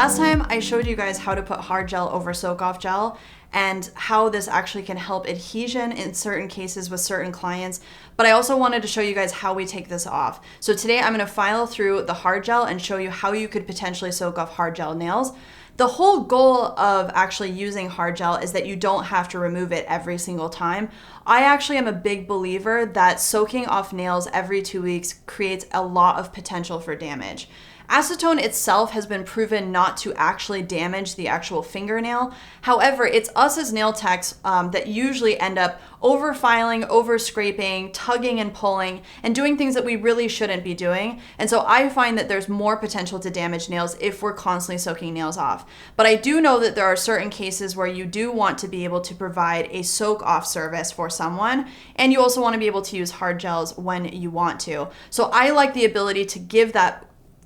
last time I showed you guys how to put hard gel over soak off gel and how this actually can help adhesion in certain cases with certain clients, but I also wanted to show you guys how we take this off. So today I'm gonna file through the hard gel and show you how you could potentially soak off hard gel nails. The whole goal of actually using hard gel is that you don't have to remove it every single time. I actually am a big believer that soaking off nails every 2 weeks creates a lot of potential for damage. Acetone itself has been proven not to actually damage the actual fingernail. However, it's us as nail techs that usually end up over-filing, over-scraping, tugging and pulling, and doing things that we really shouldn't be doing. And so I find that there's more potential to damage nails if we're constantly soaking nails off. But I do know that there are certain cases where you do want to be able to provide a soak-off service for someone, and you also want to be able to use hard gels when you want to. So I like the ability to give that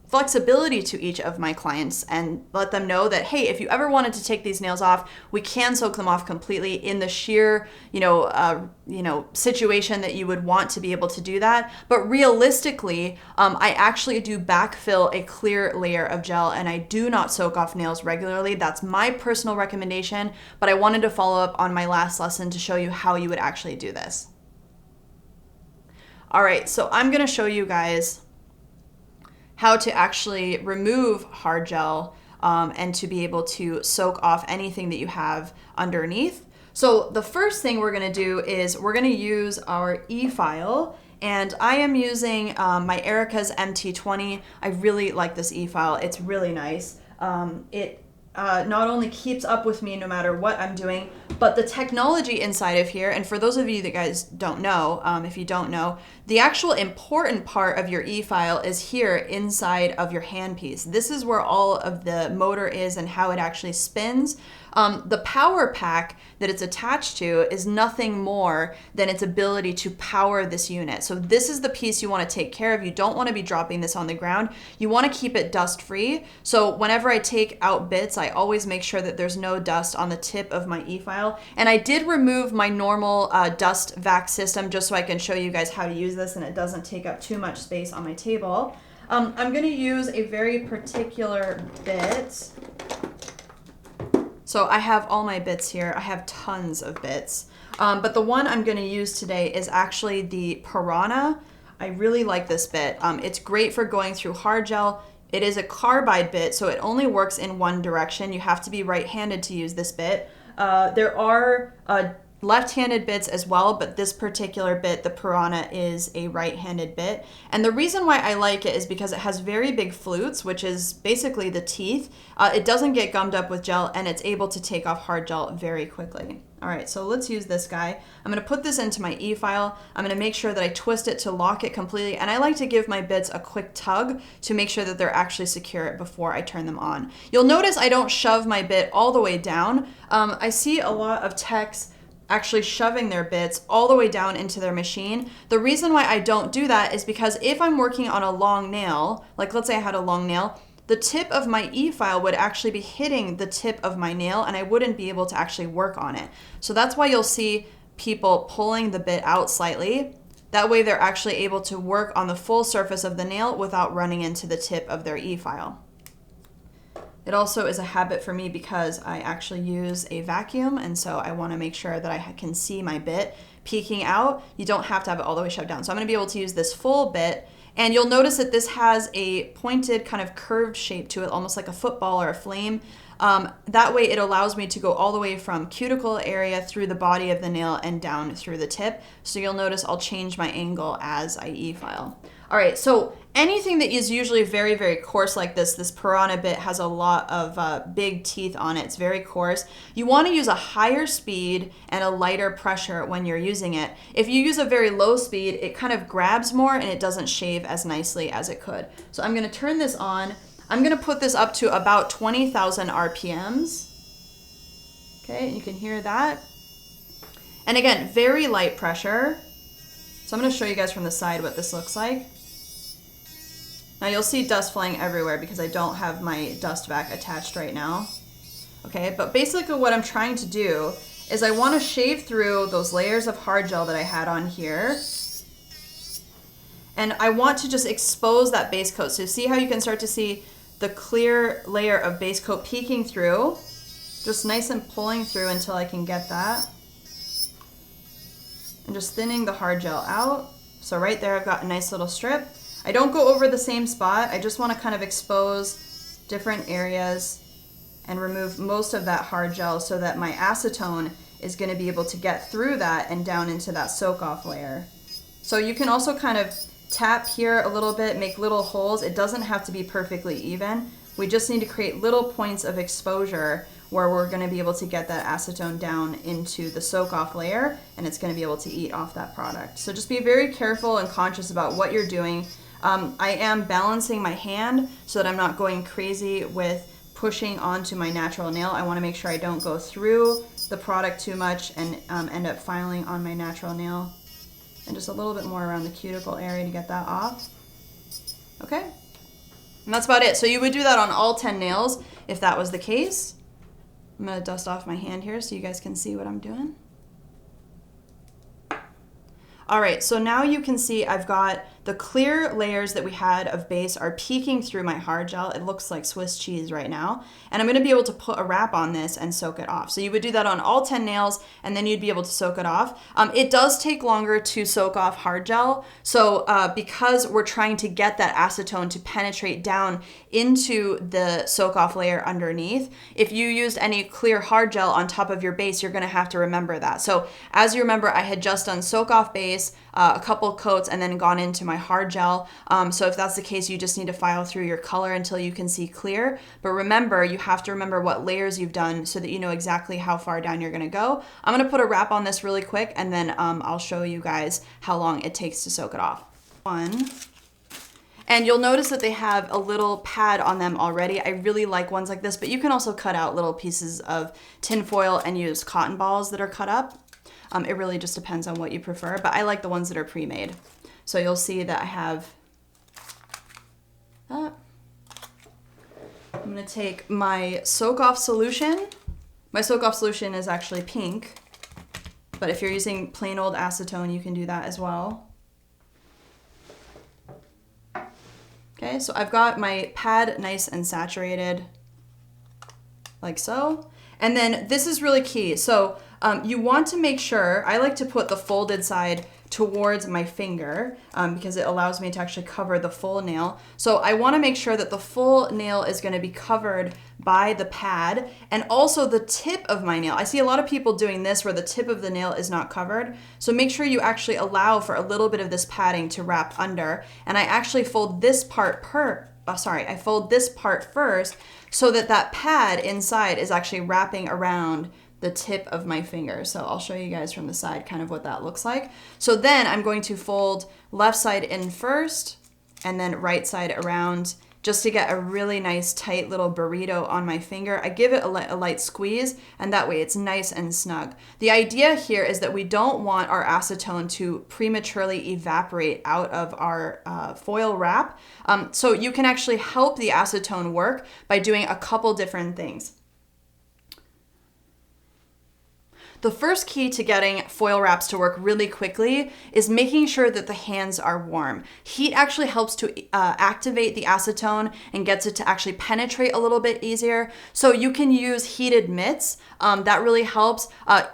flexibility to each of my clients and let them know that, hey, if you ever wanted to take these nails off, we can soak them off completely in the sheer, situation that you would want to be able to do that. But realistically, I actually do backfill a clear layer of gel and I do not soak off nails regularly. That's my personal recommendation, but I wanted to follow up on my last lesson to show you how you would actually do this. All right, so I'm gonna show you guys how to actually remove hard gel and to be able to soak off anything that you have underneath. So the first thing we're gonna do is we're gonna use our e-file, and I am using my Erica's MT20. I really like this e-file, it's really nice. It not only keeps up with me no matter what I'm doing, but the technology inside of here, and for those of you that guys don't know, if you don't know, the actual important part of your e-file is here inside of your handpiece. This is where all of the motor is and how it actually spins. The power pack that it's attached to is nothing more than its ability to power this unit. So this is the piece you want to take care of. You don't want to be dropping this on the ground. You want to keep it dust free. So whenever I take out bits, I always make sure that there's no dust on the tip of my e-file. And I did remove my normal dust vac system just so I can show you guys how to use this and it doesn't take up too much space on my table. I'm going to use a very particular bit. So I have all my bits here. I have tons of bits. But the one I'm gonna use today is actually the Piranha. I really like this bit. It's great for going through hard gel. It is a carbide bit, so it only works in one direction. You have to be right-handed to use this bit. There are left-handed bits as well, but this particular bit, the Piranha, is a right-handed bit. And the reason why I like it is because it has very big flutes, which is basically the teeth. It doesn't get gummed up with gel, and it's able to take off hard gel very quickly. All right, so let's use this guy. I'm gonna put this into my e-file. I'm gonna make sure that I twist it to lock it completely, and I like to give my bits a quick tug to make sure that they're actually secure before I turn them on. You'll notice I don't shove my bit all the way down. I see a lot of techs actually shoving their bits all the way down into their machine. The reason why I don't do that is because if I'm working on a long nail, like let's say I had a long nail, the tip of my e-file would actually be hitting the tip of my nail and I wouldn't be able to actually work on it. So that's why you'll see people pulling the bit out slightly. That way they're actually able to work on the full surface of the nail without running into the tip of their e-file. It also is a habit for me because I actually use a vacuum, and so I want to make sure that I can see my bit peeking out. You don't have to have it all the way shoved down. So I'm going to be able to use this full bit, and you'll notice that this has a pointed kind of curved shape to it, almost like a football or a flame. That way it allows me to go all the way from cuticle area through the body of the nail and down through the tip. So you'll notice I'll change my angle as I e-file. All right, so anything that is usually very, very coarse like this Piranha bit has a lot of big teeth on it. It's very coarse. You want to use a higher speed and a lighter pressure when you're using it. If you use a very low speed, it kind of grabs more and it doesn't shave as nicely as it could. So I'm going to turn this on. I'm going to put this up to about 20,000 RPMs. Okay, and you can hear that. And again, very light pressure. So I'm going to show you guys from the side what this looks like. Now you'll see dust flying everywhere because I don't have my dust vac attached right now. Okay, but basically what I'm trying to do is I want to shave through those layers of hard gel that I had on here. And I want to just expose that base coat. So see how you can start to see the clear layer of base coat peeking through, just nice and pulling through until I can get that. And just thinning the hard gel out. So right there I've got a nice little strip. I don't go over the same spot. I just want to kind of expose different areas and remove most of that hard gel so that my acetone is going to be able to get through that and down into that soak off layer. So you can also kind of tap here a little bit, make little holes. It doesn't have to be perfectly even. We just need to create little points of exposure where we're going to be able to get that acetone down into the soak off layer, and it's going to be able to eat off that product. So just be very careful and conscious about what you're doing. I am balancing my hand so that I'm not going crazy with pushing onto my natural nail. I want to make sure I don't go through the product too much and end up filing on my natural nail. And just a little bit more around the cuticle area to get that off. Okay, and that's about it. So you would do that on all 10 nails if that was the case. I'm gonna dust off my hand here so you guys can see what I'm doing. All right, so now you can see I've got the clear layers that we had of base are peeking through my hard gel. It looks like Swiss cheese right now. And I'm gonna be able to put a wrap on this and soak it off. So you would do that on all 10 nails and then you'd be able to soak it off. It does take longer to soak off hard gel. So because we're trying to get that acetone to penetrate down into the soak off layer underneath, if you used any clear hard gel on top of your base, you're gonna have to remember that. So as you remember, I had just done soak off base, a couple coats, and then gone into my hard gel. So if that's the case, you just need to file through your color until you can see clear. But remember, you have to remember what layers you've done so that you know exactly how far down you're gonna go. I'm gonna put a wrap on this really quick, and then I'll show you guys how long it takes to soak it off. And you'll notice that they have a little pad on them already. I really like ones like this, but you can also cut out little pieces of tin foil and use cotton balls that are cut up. It really just depends on what you prefer, but I like the ones that are pre-made. So you'll see that I have that. I'm gonna take my soak-off solution. My soak-off solution is actually pink, but if you're using plain old acetone, you can do that as well. Okay, so I've got my pad nice and saturated, like so. And then this is really key. So you want to make sure, I like to put the folded side towards my finger because it allows me to actually cover the full nail. So I want to make sure that the full nail is going to be covered by the pad and also the tip of my nail. I see a lot of people doing this where the tip of the nail is not covered. So make sure you actually allow for a little bit of this padding to wrap under. And I actually fold this part I fold this part first so that that pad inside is actually wrapping around the tip of my finger. So I'll show you guys from the side kind of what that looks like. So then I'm going to fold left side in first and then right side around just to get a really nice tight little burrito on my finger. I give it a light squeeze and that way it's nice and snug. The idea here is that we don't want our acetone to prematurely evaporate out of our foil wrap. So you can actually help the acetone work by doing a couple different things. The first key to getting foil wraps to work really quickly is making sure that the hands are warm. Heat actually helps to activate the acetone and gets it to actually penetrate a little bit easier. So you can use heated mitts. That really helps.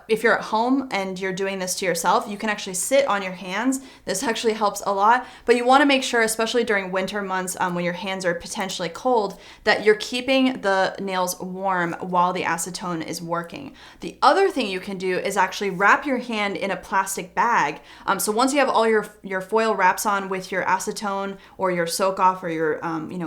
If you're at home and you're doing this to yourself, you can actually sit on your hands. This actually helps a lot, but you want to make sure, especially during winter months when your hands are potentially cold, that you're keeping the nails warm while the acetone is working. The other thing you can do is actually wrap your hand in a plastic bag. So once you have all your foil wraps on with your acetone or your soak off or your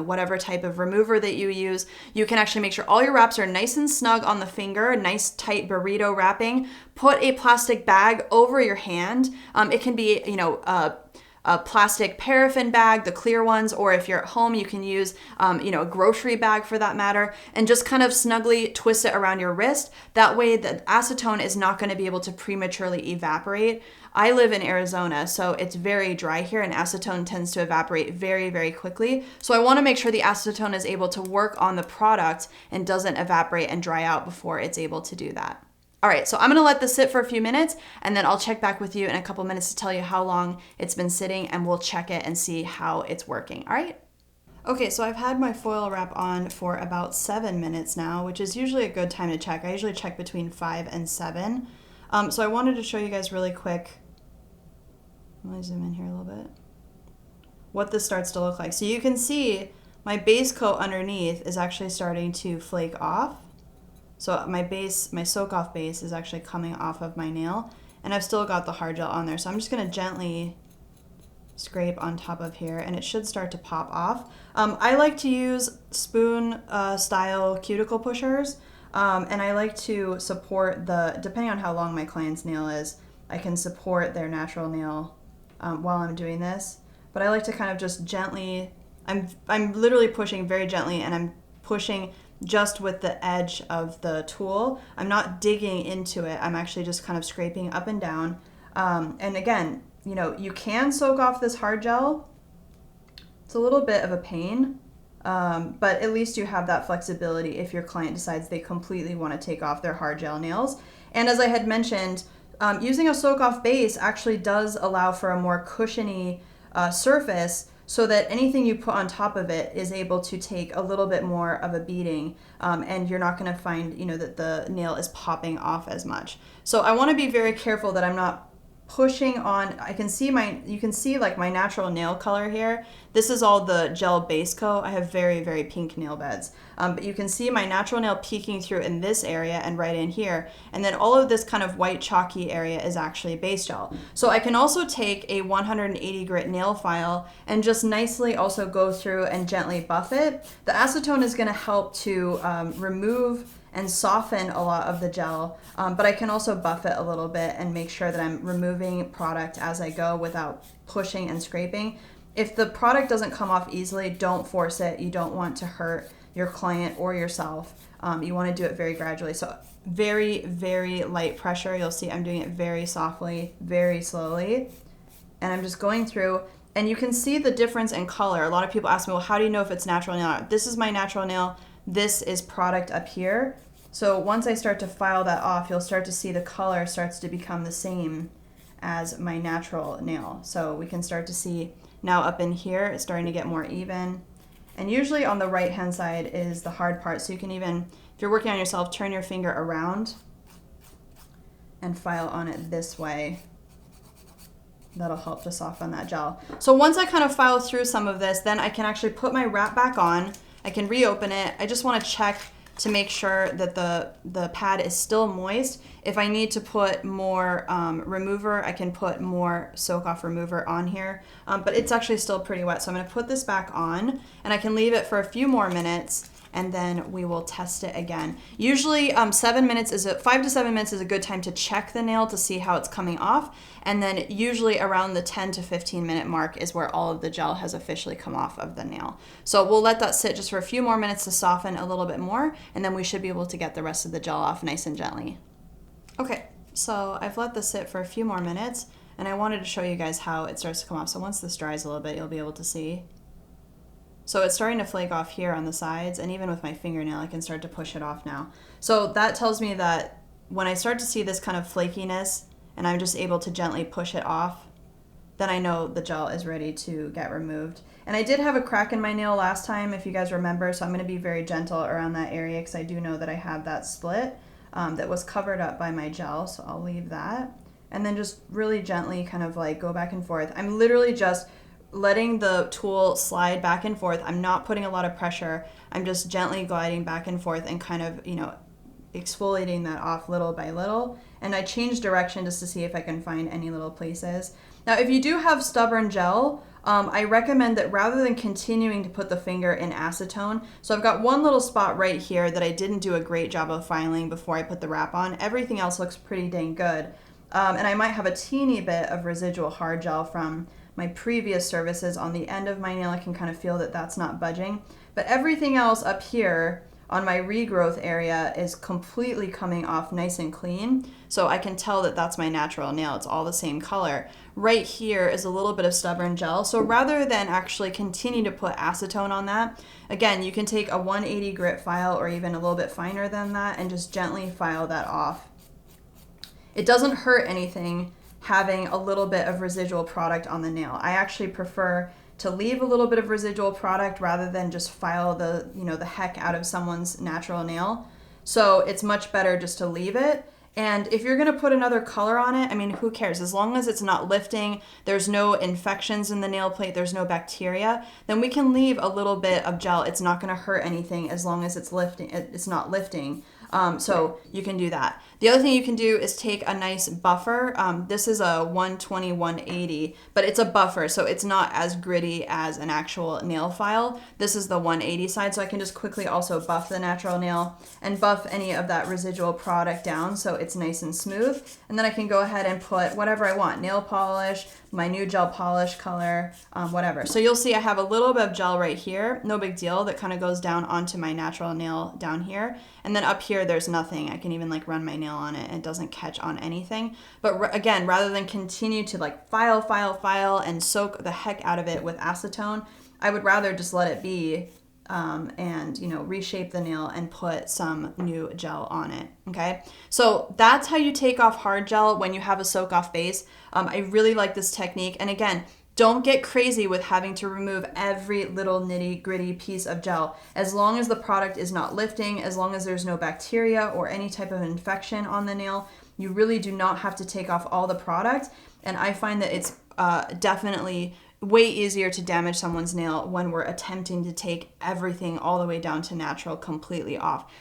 whatever type of remover that you use, you can actually make sure all your wraps are nice and snug on the finger, nice tight burrito wrapping. Put a plastic bag over your hand. It can be a plastic paraffin bag, the clear ones, or if you're at home, you can use, a grocery bag for that matter, and just kind of snugly twist it around your wrist. That way the acetone is not going to be able to prematurely evaporate. I live in Arizona, so it's very dry here and acetone tends to evaporate very, very quickly. So I want to make sure the acetone is able to work on the product and doesn't evaporate and dry out before it's able to do that. All right, so I'm gonna let this sit for a few minutes and then I'll check back with you in a couple minutes to tell you how long it's been sitting and we'll check it and see how it's working, all right? Okay, so I've had my foil wrap on for about 7 minutes now, which is usually a good time to check. I usually check between 5 and 7. So I wanted to show you guys really quick. Let me zoom in here a little bit. What this starts to look like. So you can see my base coat underneath is actually starting to flake off. So my base, my soak off base is actually coming off of my nail, and I've still got the hard gel on there. So I'm just gonna gently scrape on top of here, and it should start to pop off. I like to use spoon style cuticle pushers, and I like to support depending on how long my client's nail is, I can support their natural nail while I'm doing this. But I like to kind of just gently, I'm literally pushing very gently, and I'm pushing just with the edge of the tool. I'm not digging into it. I'm actually just kind of scraping up and down. And again, you know, you can soak off this hard gel. It's a little bit of a pain, but at least you have that flexibility if your client decides they completely want to take off their hard gel nails. And as I had mentioned, using a soak off base actually does allow for a more cushiony surface, so that anything you put on top of it is able to take a little bit more of a beating, and you're not going to find, you know, that the nail is popping off as much. So I want to be very careful that I'm not pushing on. You can see like my natural nail color here. This is all the gel base coat. I have very, very pink nail beds. But you can see my natural nail peeking through in this area and right in here. And then all of this kind of white chalky area is actually base gel. So I can also take a 180 grit nail file and just nicely also go through and gently buff it. The acetone is going to help to remove and soften a lot of the gel, but I can also buff it a little bit and make sure that I'm removing product as I go without pushing and scraping. If the product doesn't come off easily, don't force it. You don't want to hurt your client or yourself. You want to do it very gradually. So very, very light pressure. You'll see I'm doing it very softly, very slowly. And I'm just going through, and you can see the difference in color. A lot of people ask me, well, how do you know if it's natural nail or not? This is my natural nail. This is product up here. So once I start to file that off, you'll start to see the color starts to become the same as my natural nail. So we can start to see now up in here, it's starting to get more even. And usually on the right hand side is the hard part. So you can even, if you're working on yourself, turn your finger around and file on it this way. That'll help to soften that gel. So once I kind of file through some of this, then I can actually put my wrap back on. I can reopen it. I just want to check to make sure that the pad is still moist. If I need to put more remover, I can put more soak off remover on here, but it's actually still pretty wet. So I'm going to put this back on, and I can leave it for a few more minutes, and then we will test it again. Usually 5 to 7 minutes is a good time to check the nail to see how it's coming off. And then usually around the 10 to 15 minute mark is where all of the gel has officially come off of the nail. So we'll let that sit just for a few more minutes to soften a little bit more, and then we should be able to get the rest of the gel off nice and gently. Okay, so I've let this sit for a few more minutes, and I wanted to show you guys how it starts to come off. So once this dries a little bit, you'll be able to see. So it's starting to flake off here on the sides, and even with my fingernail, I can start to push it off now. So that tells me that when I start to see this kind of flakiness, and I'm just able to gently push it off, then I know the gel is ready to get removed. And I did have a crack in my nail last time, if you guys remember, so I'm going to be very gentle around that area because I do know that I have that split that was covered up by my gel, so I'll leave that. And then just really gently kind of like go back and forth. I'm literally just letting the tool slide back and forth. I'm not putting a lot of pressure. I'm just gently gliding back and forth and kind of, you know, exfoliating that off little by little. And I change direction just to see if I can find any little places. Now, if you do have stubborn gel, I recommend that rather than continuing to put the finger in acetone, so I've got one little spot right here that I didn't do a great job of filing before I put the wrap on. Everything else looks pretty dang good. And I might have a teeny bit of residual hard gel from my previous services on the end of my nail. I can kind of feel that that's not budging. But everything else up here on my regrowth area is completely coming off nice and clean. So I can tell that that's my natural nail. It's all the same color. Right here is a little bit of stubborn gel. So rather than actually continue to put acetone on that, again, you can take a 180 grit file or even a little bit finer than that and just gently file that off. It doesn't hurt anything having a little bit of residual product on the nail. I actually prefer to leave a little bit of residual product rather than just file the, you know, the heck out of someone's natural nail. So it's much better just to leave it. And if you're gonna put another color on it, I mean, who cares? As long as it's not lifting, there's no infections in the nail plate, there's no bacteria, then we can leave a little bit of gel. It's not gonna hurt anything as long as it's lifting. It's not lifting. So you can do that. The other thing you can do is take a nice buffer. This is a 120, 180, but it's a buffer, so it's not as gritty as an actual nail file. This is the 180 side, so I can just quickly also buff the natural nail and buff any of that residual product down so it's nice and smooth. And then I can go ahead and put whatever I want, nail polish, my new gel polish color, whatever. So you'll see I have a little bit of gel right here, no big deal, that kind of goes down onto my natural nail down here. And then up here, there's nothing. I can even like run my nail on it and it doesn't catch on anything. But again, rather than continue to like file and soak the heck out of it with acetone, I would rather just let it be and, you know, reshape the nail and put some new gel on it, okay? So that's how you take off hard gel when you have a soak off base. I really like this technique. And again, don't get crazy with having to remove every little nitty gritty piece of gel. As long as the product is not lifting, as long as there's no bacteria or any type of infection on the nail, you really do not have to take off all the product. And I find that it's definitely way easier to damage someone's nail when we're attempting to take everything all the way down to natural completely off.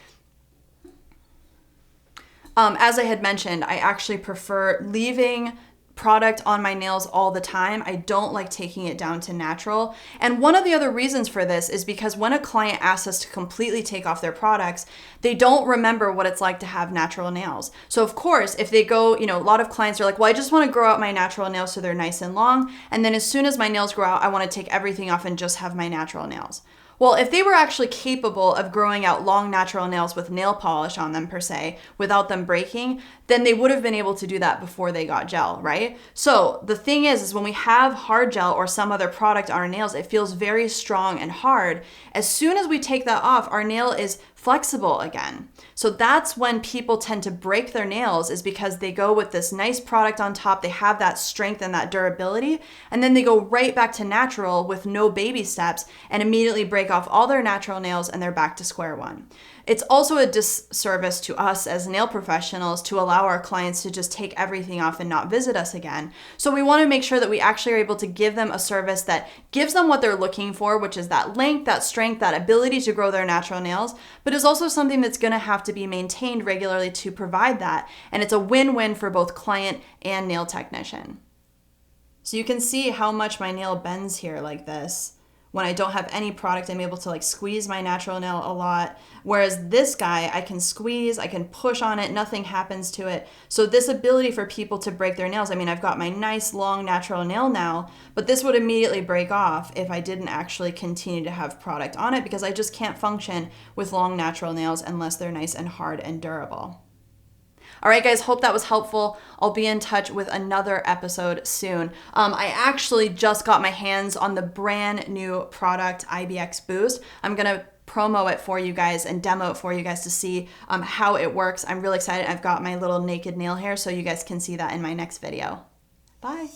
As I had mentioned, I actually prefer leaving product on my nails all the time. I don't like taking it down to natural. And one of the other reasons for this is because when a client asks us to completely take off their products, they don't remember what it's like to have natural nails. So of course, if they go, you know, a lot of clients are like, well, I just want to grow out my natural nails so they're nice and long. And then as soon as my nails grow out, I want to take everything off and just have my natural nails. Well, if they were actually capable of growing out long natural nails with nail polish on them per se, without them breaking, then they would have been able to do that before they got gel, right? So the thing is when we have hard gel or some other product on our nails, it feels very strong and hard. As soon as we take that off, our nail is flexible again. So that's when people tend to break their nails, is because they go with this nice product on top, they have that strength and that durability, and then they go right back to natural with no baby steps and immediately break off all their natural nails and they're back to square one. It's also a disservice to us as nail professionals to allow our clients to just take everything off and not visit us again. So we want to make sure that we actually are able to give them a service that gives them what they're looking for, which is that length, that strength, that ability to grow their natural nails, but is also something that's going to have to be maintained regularly to provide that. And it's a win-win for both client and nail technician. So you can see how much my nail bends here like this. When I don't have any product, I'm able to like squeeze my natural nail a lot. Whereas this guy, I can squeeze, I can push on it, nothing happens to it. So this ability for people to break their nails, I mean, I've got my nice long natural nail now, but this would immediately break off if I didn't actually continue to have product on it, because I just can't function with long natural nails unless they're nice and hard and durable. All right, guys, hope that was helpful. I'll be in touch with another episode soon. I actually just got my hands on the brand new product, IBX Boost. I'm gonna promo it for you guys and demo it for you guys to see how it works. I'm really excited. I've got my little naked nail hair, so you guys can see that in my next video. Bye.